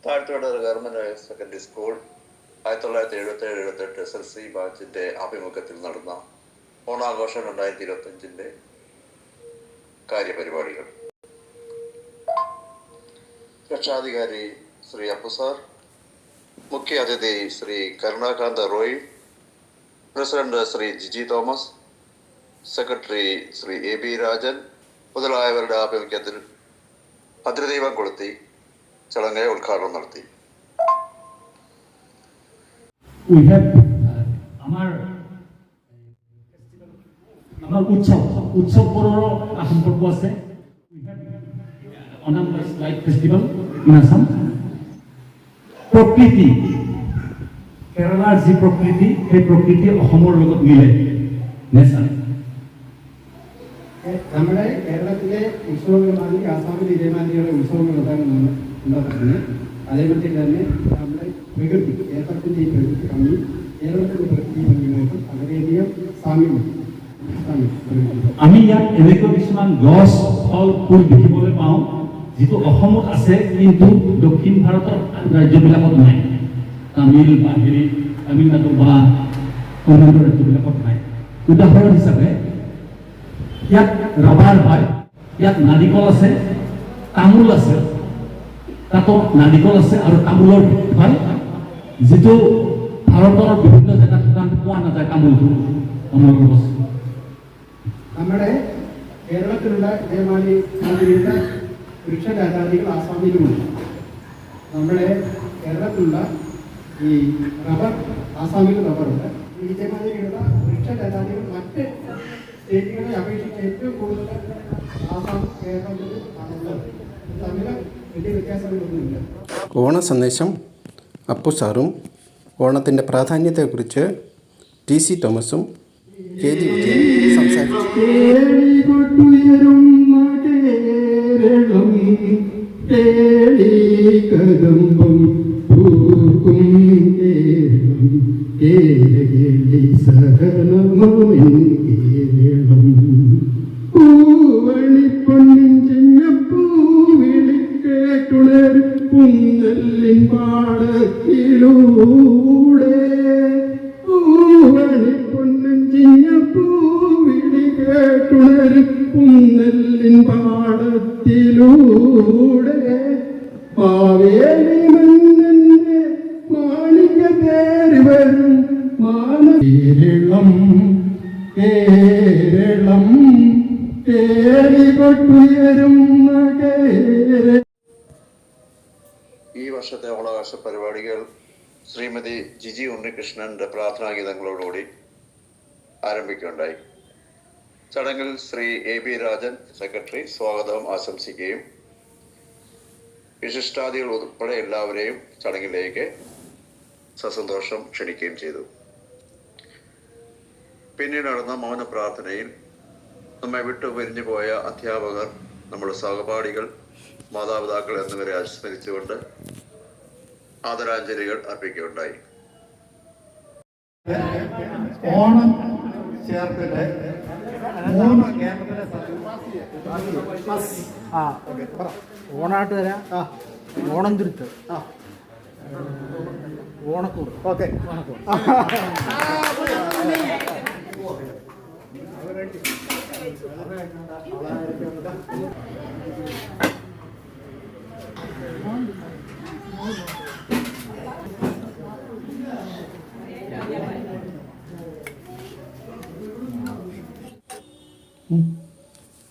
താഴ്ത്തോട് government higher secondary school 1977-78 SLC ബാച്ചിൻ്റെ ആഭിമുഖ്യത്തിൽ നടന്ന ഓണാഘോഷം 2025 കാര്യപരിപാടികൾ. രക്ഷാധികാരി ശ്രീ അപ്പു സാർ, മുഖ്യ അതിഥി Shri Karunakanta Roy, president Shri Jiji Thomas, secretary Shri AB Rajan മുതലായവരുടെ ആഭിമുഖ്യത്തിൽ ഭദ്രദീപം കൊളുത്തി ചടങ്ങ് ഉദ്ഘാടനം നടത്തി. আমাৰ উৎসৱবোৰৰ সম্পৰ্ক আছে. Onam light festival in Assam. প্ৰকৃতি, কেৰালাৰ যি প্ৰকৃতি, সেই প্ৰকৃতি অসমৰ লগত মিলে. নেচাৰ നമ്മുടെ കേരളത്തിലെ ഉത്സവങ്ങൾ ആസാമിൽ ഇതേമാതിരിയുള്ള ഉത്സവങ്ങൾ ഉണ്ടാകുന്നത്. അതേപോലെ തന്നെ നമ്മുടെ പ്രകൃതി, കേരളത്തിൻ്റെ ഈ പ്രകൃതി ഭംഗി കേരളത്തിൻ്റെ പ്രകൃതി ഭംഗിയുമായിട്ട് വളരെയധികം സാമ്യമുണ്ട്. আমি ইয়াত এনেকুৱা কিছুমান গছ ফল ফুল দেখিবলৈ পাওঁ যিটো অসমত আছে কিন্তু দক্ষিণ ভাৰতৰ ৰাজ্যবিলাকত নাই. তামিল বা তামিলনাডু বা অন্যান্য ৰাজ্যবিলাকত নাই. উদাহৰণ হিচাপে ইয়াত ৰাবাৰ হয়, ইয়াত নাৰিকল আছে, তামোল আছে, তাতো নাৰিকল আছে আৰু তামোলৰ হয়, যিটো ভাৰতৰ বিভিন্ন জেগাত পোৱা নাযায়. তামোলৰ গছ നമ്മുടെ കേരളത്തിലുള്ള ഇതേമാതിരിയുള്ള വൃക്ഷജാതികൾ ആസാമിലുമുണ്ട്. നമ്മുടെ കേരളത്തിലുള്ള ഈ റബ്ബർ, ആസാമിൽ റബ്ബറുണ്ട്. ഇതേമാതിരിയുള്ള വൃക്ഷജാതികൾ മറ്റ് സ്റ്റേറ്റുകളെ അപേക്ഷിച്ച് ഏറ്റവും കൂടുതൽ ആസാം, കേരളത്തിൽ ആണുള്ളത്. തമ്മിൽ വലിയ വ്യത്യാസങ്ങളൊന്നുമില്ല. ഓണ സന്ദേശം അപ്പു സാറും ഓണത്തിൻ്റെ പ്രാധാന്യത്തെക്കുറിച്ച് TC തോമസും KG വിജയനും സംസാരിച്ചു. ഈ വർഷത്തെ ഓണാഘോഷ പരിപാടികൾ ശ്രീമതി ജിജി ഉണ്ണികൃഷ്ണന്റെ പ്രാർത്ഥനാഗീതങ്ങളോടുകൂടി ആരംഭിക്കുകയുണ്ടായി. ചടങ്ങിൽ ശ്രീ AB രാജൻ സെക്രട്ടറി സ്വാഗതം ആശംസിക്കുകയും വിശിഷ്ടാദികൾ ഉൾപ്പെടെ എല്ലാവരെയും ചടങ്ങിലേക്ക് സസന്തോഷം ക്ഷണിക്കുകയും ചെയ്തു. പിന്നീട് നടന്ന മൗന പ്രാർത്ഥനയിൽ നമ്മെ വിട്ടു പിരിഞ്ഞു പോയ അധ്യാപകർ, നമ്മുടെ സഹപാഠികൾ, മാതാപിതാക്കൾ എന്നിവരെ അനുസ്മരിച്ചുകൊണ്ട് ആദരാഞ്ജലികൾ അർപ്പിക്കുകയുണ്ടായി. ഓണം ചേർത്തിട്ട് 3 കേരളത്തിലെ ഓണാട്ട് തരാം. ഓണം തിരുത്ത്, ഓണക്കൂട്. ഓക്കെ.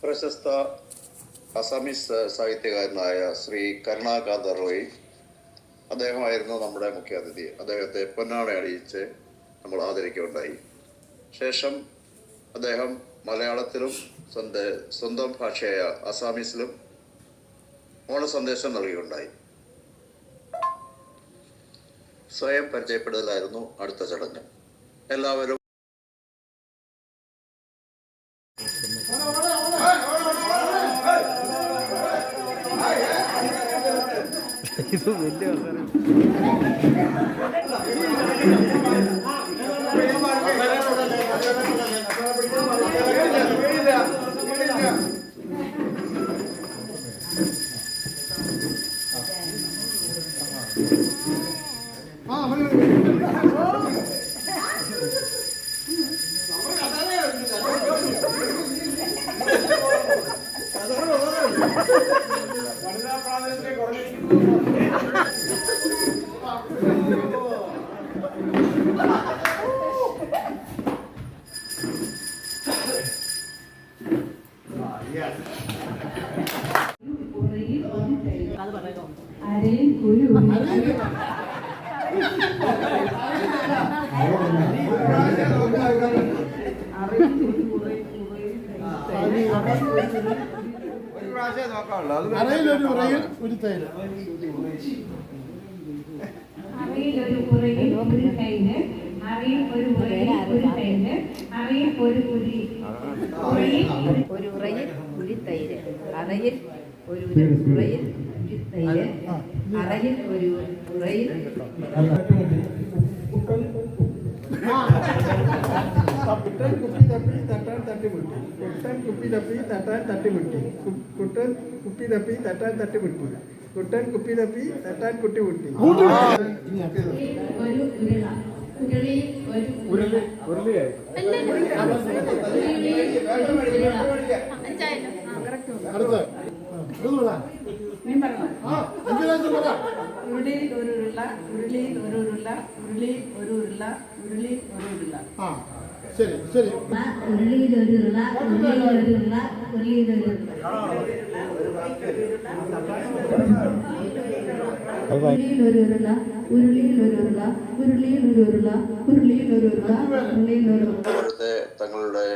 പ്രശസ്ത അസാമീസ് സാഹിത്യകാരനായ ശ്രീ കരുണാകാന്ത റോയ്, അദ്ദേഹമായിരുന്നു നമ്മുടെ മുഖ്യ അതിഥി. അദ്ദേഹത്തെ പൊന്നാട അണിയിച്ച് നമ്മൾ ആദരിക്കുകയുണ്ടായി. ശേഷം അദ്ദേഹം മലയാളത്തിലും സ്വന്തം ഭാഷയായ അസാമീസിലും ഓണസന്ദേശം നൽകുകയുണ്ടായി. സ്വയം പരിചയപ്പെടുത്തലായിരുന്നു അടുത്ത ചടങ്ങ്. എല്ലാവരും ഇത് വലിയ അറയിലൊരു ഉറയിൽ ഒരു തൈര്. അറയിലൊരു ഉറയിൽ ഒരു തൈര്, അറയിൽ ഒരു ഉറയിൽ ഒരു തൈര്, അറയിൽ ഒരു ഉരി ഒരു ഉറയിൽ ഉരിത്തൈര്, അറയിൽ ഒരു ഉറയിൽ ഉരിത്തൈര്, അറയിൽ ഒരു ഉറയിൽ കുട്ടൻ കുപ്പി തപ്പി തട്ടാൻ തട്ടിമുട്ടി. കുട്ടൻ കുപ്പി തപ്പി തട്ടാൻ തട്ടിമുട്ടി. കുട്ടൻ കുപ്പി തപ്പി തട്ടാൻ തട്ടിമുട്ടി. കുട്ടൻ കുപ്പി തപ്പി തട്ടാൻ കുട്ടിമുട്ടി. ഒരു ഉരുള, ഉരുളിയിൽ ഒരു ഉരുള, ഉരുളിയായി അടുത്ത ഉരുളിയിൽ ഒരു ഉരുള, ഉരുളിയിൽ ഒരു ഉരുള, ഉരുളിയിൽ ഒരു ഉരുള, ഉരുളിയിൽ ഒരു ഉരുള. ആ ശരി ശരി. ഉരുളിയിൽ ഒരു ഉരുള, ഉരുളിയിൽ ഒരു ഉരുള, ഉരുളിയിൽ ഒരു ഉരുള. ഉരുളിയിൽ ഒരു ഉരുള, ഉരുളിയിൽ ഒരു ഉരുള, ഉരുളിയിൽ ഒരു ഉരുള, ഉരുളിയിൽ ഒരു ഉരുള, ഉരുളിയിൽ ഒരു ഉരുള. ഇവിടുത്തെ തങ്ങളുടെ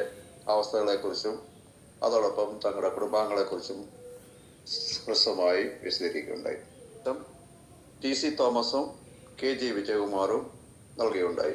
അവസ്ഥകളെക്കുറിച്ചും അതോടൊപ്പം തങ്ങളുടെ കുടുംബാംഗങ്ങളെക്കുറിച്ചും ഹ്രസ്വമായി വിശദീകരിക്കുകയുണ്ടായി. ടി സി തോമസും കെ ജി വിജയകുമാറും നൽകുകയുണ്ടായി.